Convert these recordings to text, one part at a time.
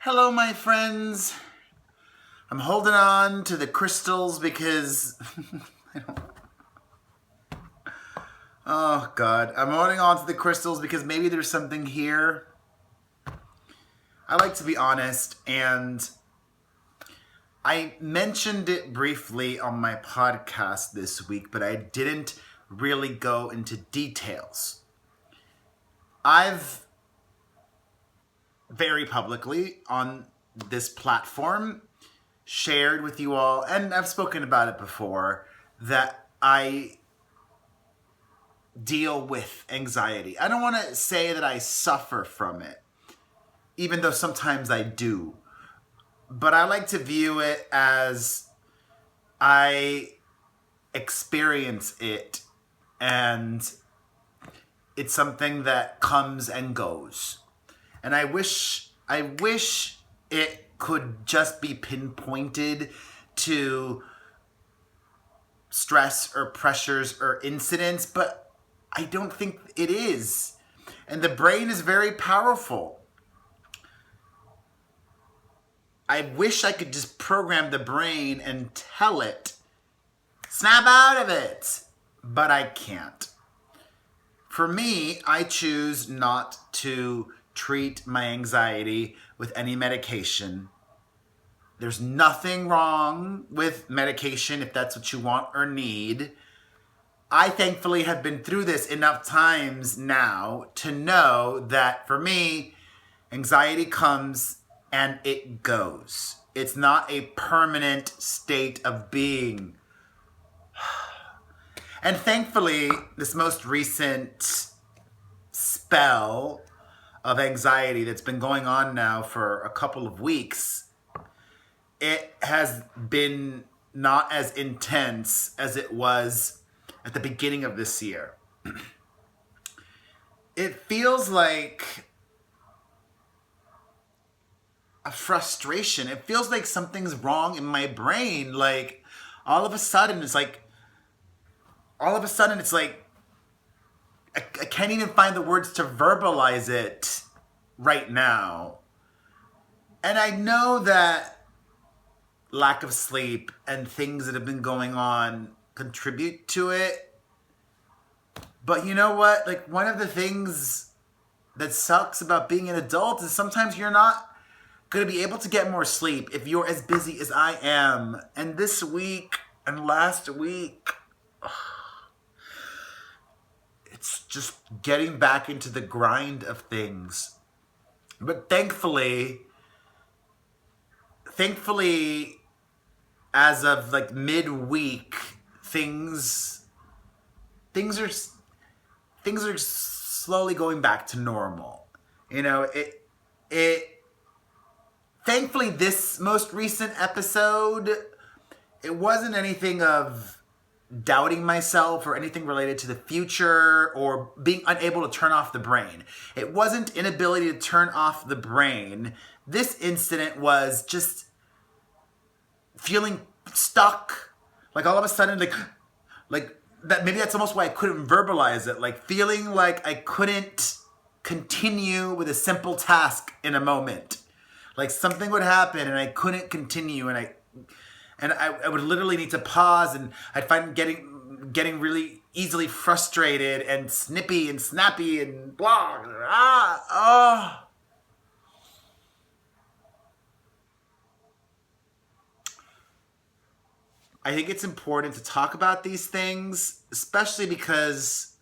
Hello, my friends. I'm holding on to the crystals because oh God, I'm holding on to the crystals because maybe there's something here. I like to be honest, and I mentioned it briefly on my podcast this week, but I didn't really go into details. I've very publicly on this platform shared with you all, and I've spoken about it before, that I deal with anxiety. I don't want to say that I suffer from it, even though sometimes I do. But I like to view it as I experience it, and it's something that comes and goes. And I wish it could just be pinpointed to stress or pressures or incidents, but I don't think it is. And the brain is very powerful. I wish I could just program the brain and tell it, snap out of it, but I can't. For me, I choose not to treat my anxiety with any medication. There's nothing wrong with medication if that's what you want or need. I thankfully have been through this enough times now to know that for me, anxiety comes and it goes. It's not a permanent state of being. And thankfully, this most recent spell of anxiety that's been going on now for a couple of weeks, it has been not as intense as it was at the beginning of this year. It feels like a frustration. It feels like something's wrong in my brain. Like all of a sudden it's like I can't even find the words to verbalize it right now. And I know that lack of sleep and things that have been going on contribute to it. But you know what? Like, one of the things that sucks about being an adult is sometimes you're not going to be able to get more sleep if you're as busy as I am. And this week and last week, it's just getting back into the grind of things. But thankfully, as of like midweek, things are slowly going back to normal. You know, thankfully this most recent episode, it wasn't anything of doubting myself or anything related to the future or being unable to turn off the brain. It wasn't inability to turn off the brain. This incident was just feeling stuck. Like all of a sudden, like that, maybe that's almost why I couldn't verbalize it. Like feeling like I couldn't continue with a simple task in a moment. Like something would happen and I couldn't continue, and I would literally need to pause, and I'd find getting really easily frustrated and snippy and snappy and blah. I think it's important to talk about these things, especially because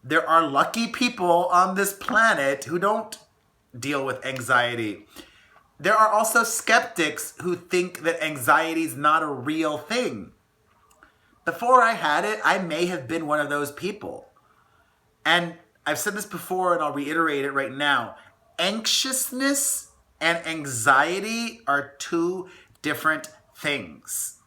there are lucky people on this planet who don't deal with anxiety. There are also skeptics who think that anxiety is not a real thing. Before I had it, I may have been one of those people. And I've said this before and I'll reiterate it right now. Anxiousness and anxiety are two different things.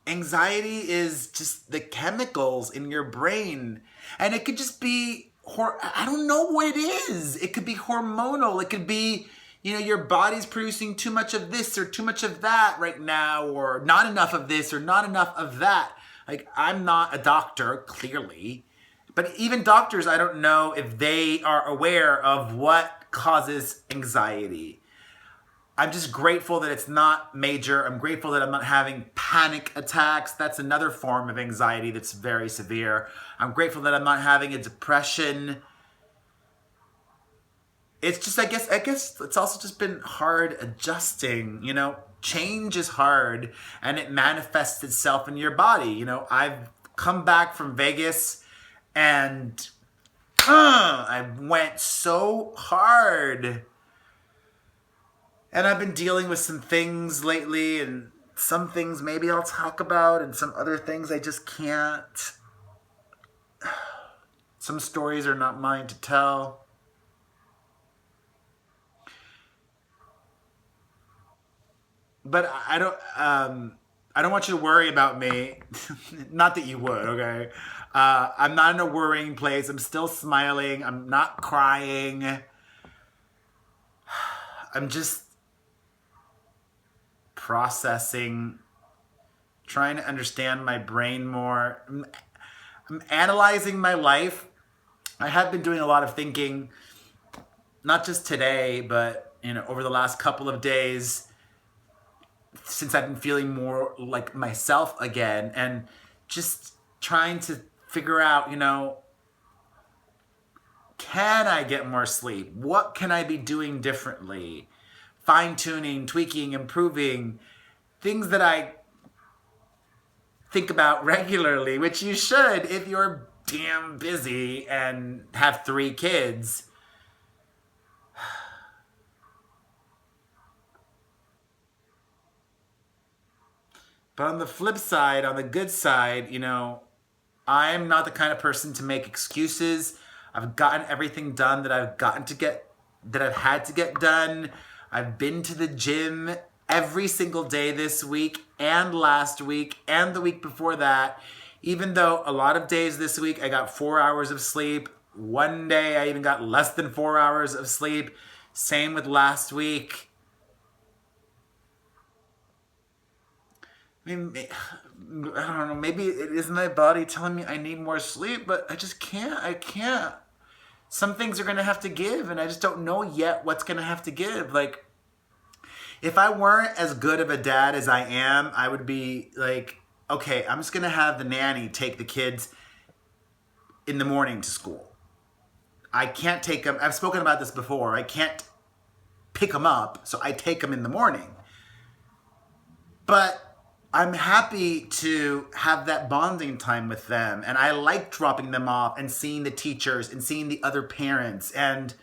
Anxiety is just the chemicals in your brain. And it could just be, I don't know what it is. It could be hormonal. It could be, your body's producing too much of this or too much of that right now, or not enough of this or not enough of that. Like, I'm not a doctor, clearly. But even doctors, I don't know if they are aware of what causes anxiety. I'm just grateful that it's not major. I'm grateful that I'm not having panic attacks. That's another form of anxiety that's very severe. I'm grateful that I'm not having a depression. It's just, I guess it's also just been hard adjusting, you know. Change is hard and it manifests itself in your body. You know, I've come back from Vegas and I went so hard. And I've been dealing with some things lately, and some things maybe I'll talk about, and some other things I just can't. Some stories are not mine to tell. But I don't want you to worry about me. Not that you would, okay? I'm not in a worrying place. I'm still smiling. I'm not crying. I'm just processing, trying to understand my brain more. I'm analyzing my life. I have been doing a lot of thinking, not just today, but you know, over the last couple of days, since I've been feeling more like myself again, and just trying to figure out, you know, can I get more sleep? What can I be doing differently? Fine-tuning, tweaking, improving, things that I think about regularly, which you should if you're damn busy and have 3 kids. But on the flip side, on the good side, you know, I'm not the kind of person to make excuses. I've gotten everything done that I've had to get done. I've been to the gym every single day this week and last week and the week before that. Even though a lot of days this week I got 4 hours of sleep. One day I even got less than 4 hours of sleep. Same with last week. I mean, I don't know, maybe it is my body telling me I need more sleep, but I just can't. I can't. Some things are going to have to give, and I just don't know yet what's going to have to give. Like, if I weren't as good of a dad as I am, I would be like, okay, I'm just going to have the nanny take the kids in the morning to school. I can't take them. I've spoken about this before. I can't pick them up, so I take them in the morning. But I'm happy to have that bonding time with them. And I like dropping them off and seeing the teachers and seeing the other parents. And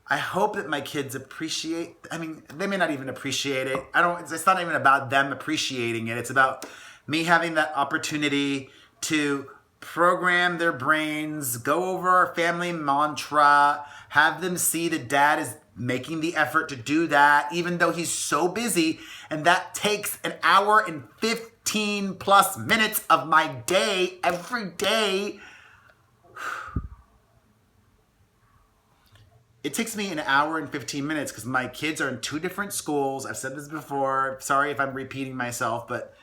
I hope that my kids appreciate, I mean, they may not even appreciate it. It's not even about them appreciating it. It's about me having that opportunity to program their brains, go over our family mantra, have them see that dad is making the effort to do that, even though he's so busy. And that takes an hour and 15 plus minutes of my day every day. It takes me an hour and 15 minutes because my kids are in 2 different schools. I've said this before. Sorry if I'm repeating myself, but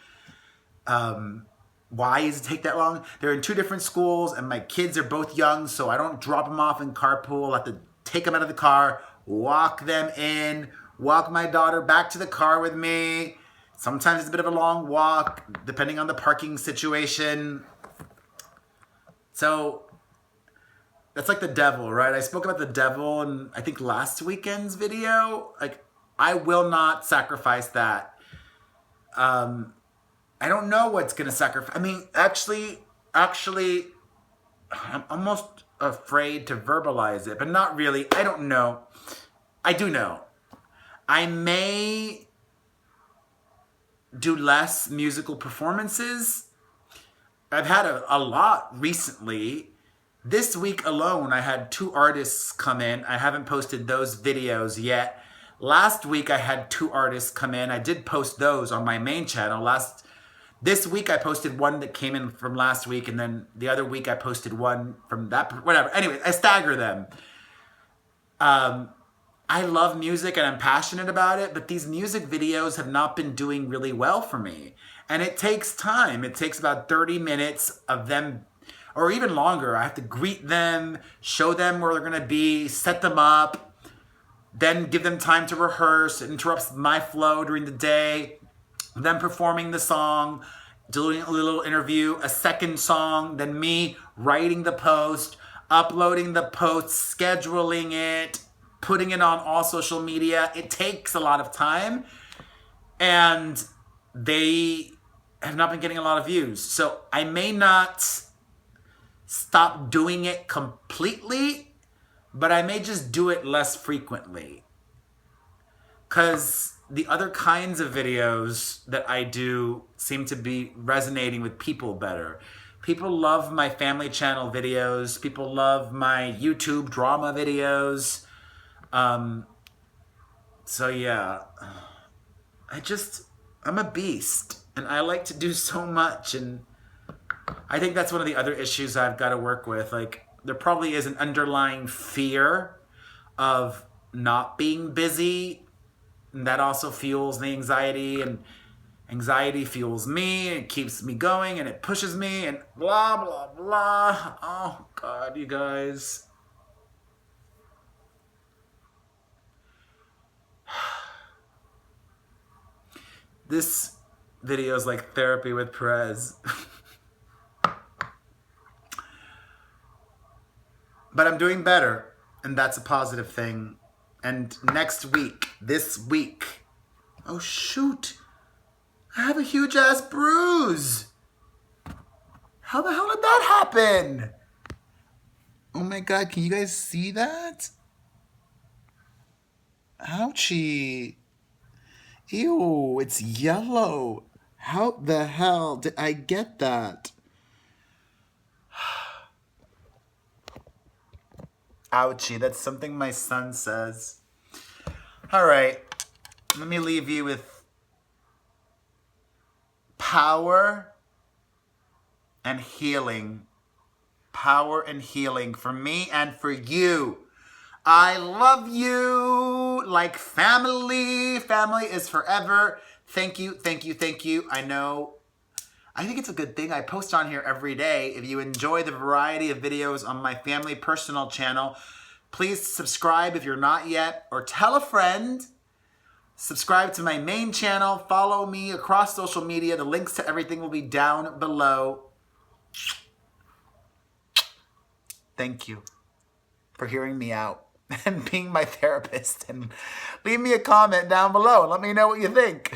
why does it take that long? They're in 2 different schools and my kids are both young, so I don't drop them off in carpool. I have to take them out of the car, walk them in, walk my daughter back to the car with me. Sometimes it's a bit of a long walk, depending on the parking situation. So that's like the devil, right? I spoke about the devil in, I think, last weekend's video. Like, I will not sacrifice that. I don't know what's going to sacrifice. I mean, actually, I'm almost afraid to verbalize it, but not really. I don't know. I do know. I may do less musical performances. I've had a lot recently. This week alone, I had 2 artists come in. I haven't posted those videos yet. Last week, I had 2 artists come in. I did post those on my main channel. This week, I posted one that came in from last week, and then the other week, I posted one from that, whatever. Anyway, I stagger them. I love music and I'm passionate about it, but these music videos have not been doing really well for me. And it takes time. It takes about 30 minutes of them, or even longer. I have to greet them, show them where they're going to be, set them up, then give them time to rehearse. It interrupts my flow during the day. Them performing the song, doing a little interview, a second song, then me writing the post, uploading the post, scheduling it, putting it on all social media. It takes a lot of time, and they have not been getting a lot of views. So I may not stop doing it completely, but I may just do it less frequently. Because the other kinds of videos that I do seem to be resonating with people better. People love my family channel videos. People love my YouTube drama videos. So yeah, I'm a beast, and I like to do so much, and I think that's one of the other issues I've got to work with. Like, there probably is an underlying fear of not being busy, and that also fuels the anxiety, and anxiety fuels me, and it keeps me going, and it pushes me, and blah, blah, blah. Oh, God, you guys. This video is like therapy with Perez. But I'm doing better, and that's a positive thing. And this week, oh shoot, I have a huge ass bruise. How the hell did that happen? Oh my God, can you guys see that? Ouchie. Ew, it's yellow. How the hell did I get that? Ouchie, that's something my son says. All right, let me leave you with power and healing. Power and healing for me and for you. I love you like family. Family is forever. Thank you, thank you, thank you. I think it's a good thing. I post on here every day. If you enjoy the variety of videos on my family personal channel, please subscribe if you're not yet, or tell a friend. Subscribe to my main channel. Follow me across social media. The links to everything will be down below. Thank you for hearing me out and being my therapist. And leave me a comment down below and let me know what you think.